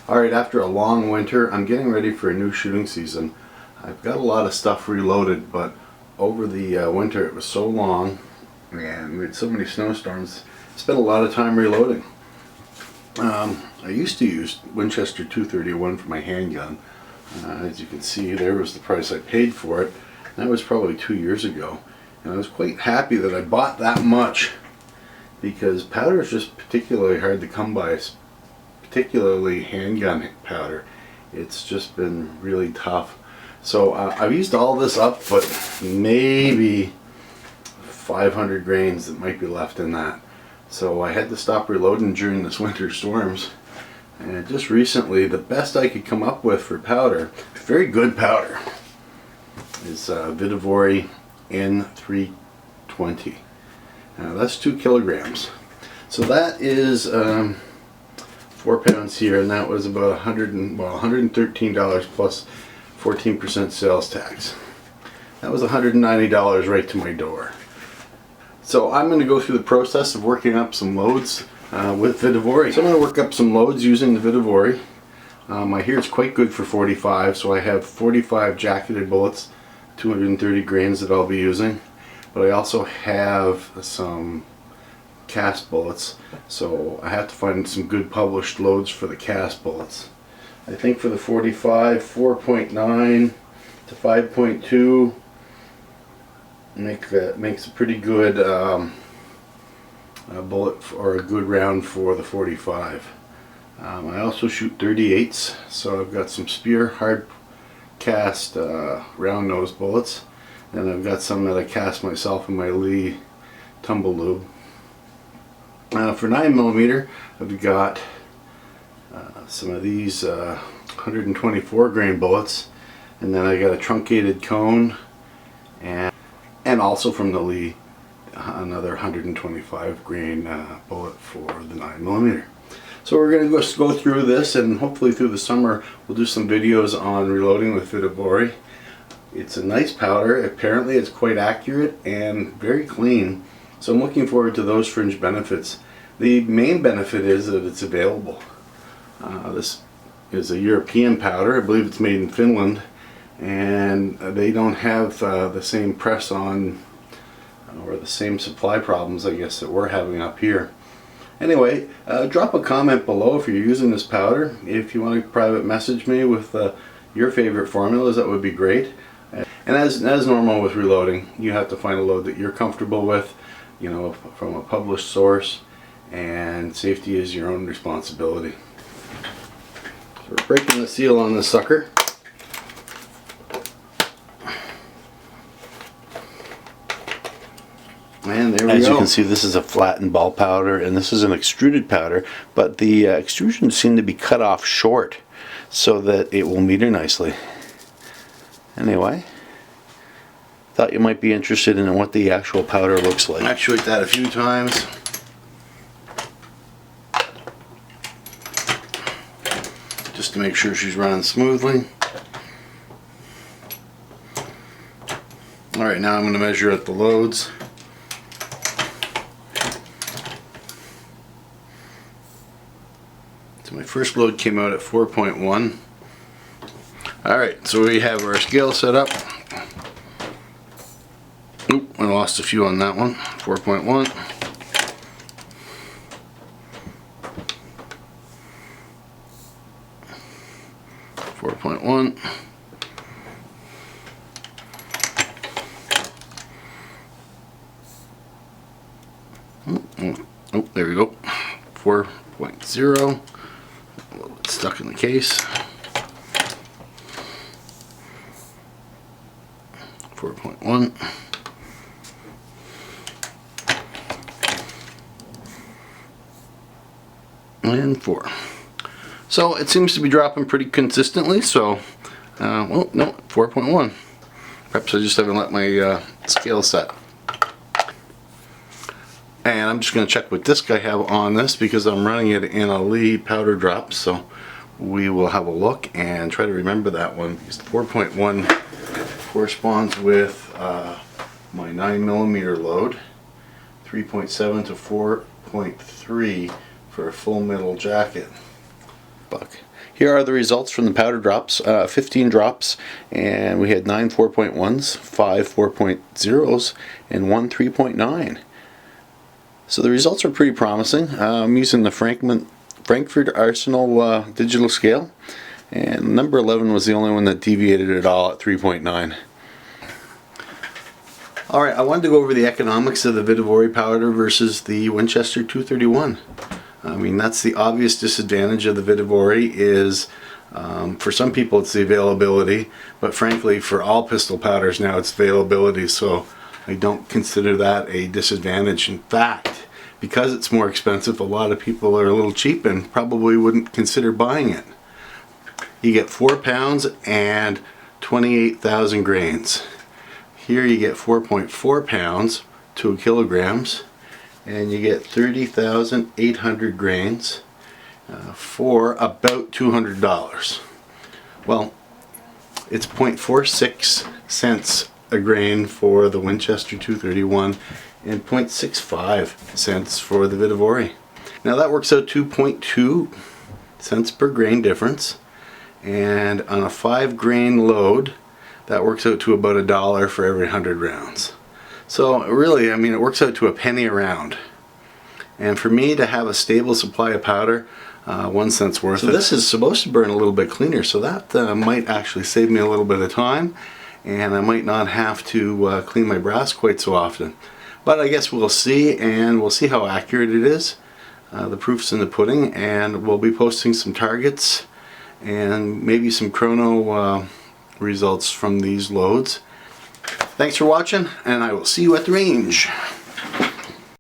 Alright, after a long winter, I'm getting ready for a new shooting season. I've got a lot of stuff reloaded, but over the winter it was so long and we had so many snowstorms, I spent a lot of time reloading. I used to use Winchester 231 for my handgun. As you can see, there was the price I paid for it. That was probably 2 years ago. And I was quite happy that I bought that much because powder is just particularly hard to come by, particularly handgun powder. It's just been really tough. So I've used all this up, but maybe 500 grains that might be left in that. So I had to stop reloading during this winter storms. And just recently, the best I could come up with for powder, very good powder, is Vihtavuori N320. That's 2 kilograms. So that is 4 pounds here, and that was about $113 plus 14% sales tax. That was $190 right to my door. So I'm going to go through the process of working up some loads with Vihtavuori. So I'm going to work up some loads using the Vihtavuori. I hear it's quite good for 45, so I have 45 jacketed bullets, 230 grains that I'll be using. But I also have some cast bullets, so I have to find some good published loads for the cast bullets. I think for the 45, 4.9 to 5.2 makes a pretty good bullet or a good round for the 45. I also shoot 38s, so I've got some Spear hard cast round nose bullets, and I've got some that I cast myself in my Lee tumble lube. For 9mm, I've got some of these 124 grain bullets, and then I got a truncated cone, and also from the Lee another 125 grain bullet for the 9mm. So we're going to go through this, and hopefully through the summer we'll do some videos on reloading with Vihtavuori. It's a nice powder. Apparently it's quite accurate and very clean. So I'm looking forward to those fringe benefits. The main benefit is that it's available. This is a European powder. I believe it's made in Finland, and they don't have the same press on or the same supply problems, I guess, that we're having up here. Anyway, drop a comment below if you're using this powder. If you want to private message me with your favorite formulas, that would be great. And as normal with reloading, you have to find a load that you're comfortable with, you know, from a published source, and safety is your own responsibility. So we're breaking the seal on this sucker. And there we go. As you can see, this is a flattened ball powder, and this is an extruded powder, but the extrusions seem to be cut off short so that it will meter nicely. Anyway, thought you might be interested in what the actual powder looks like. Actuate that a few times. Just to make sure she's running smoothly. Alright, now I'm going to measure out the loads. So my first load came out at 4.1. Alright, so we have our scale set up. Oop, I lost a few on that one. 4.1. 4.1. Oh, there we go. 4.0. A little bit stuck in the case. 4.1. And 4. So it seems to be dropping pretty consistently, so, well, no, 4.1. Perhaps I just haven't let my scale set. And I'm just going to check what disc I have on this because I'm running it in a Lee powder drop, so we will have a look and try to remember that one because the 4.1 corresponds with my 9mm load, 3.7 to 4.3 for a full metal jacket. Here are the results from the powder drops. 15 drops, and we had 9 4.1s, 5 4.0s, and 1 3.9. So the results are pretty promising. I'm using the Frankfurt Arsenal digital scale, and number 11 was the only one that deviated at all at 3.9. Alright, I wanted to go over the economics of the Vihtavuori powder versus the Winchester 231. I mean, that's the obvious disadvantage of the Vihtavuori is, for some people it's the availability, but frankly for all pistol powders now it's availability, so I don't consider that a disadvantage. In fact, because it's more expensive, a lot of people are a little cheap and probably wouldn't consider buying it. You get 4 pounds and 28,000 grains. Here you get 4.4 pounds, 2 kilograms, and you get 30,800 grains for about $200. Well, it's 0.46 cents a grain for the Winchester 231 and 0.65 cents for the Vihtavuori. Now that works out to 2.2 cents per grain difference, and on a 5 grain load that works out to about $1 for every 100 rounds. So really, I mean, it works out to a penny a round. And for me to have a stable supply of powder, 1 cent's worth it. So this is supposed to burn a little bit cleaner, so that might actually save me a little bit of time, and I might not have to clean my brass quite so often. But I guess we'll see, and we'll see how accurate it is. The proof's in the pudding, and we'll be posting some targets and maybe some chrono results from these loads. Thanks for watching, and I will see you at the range.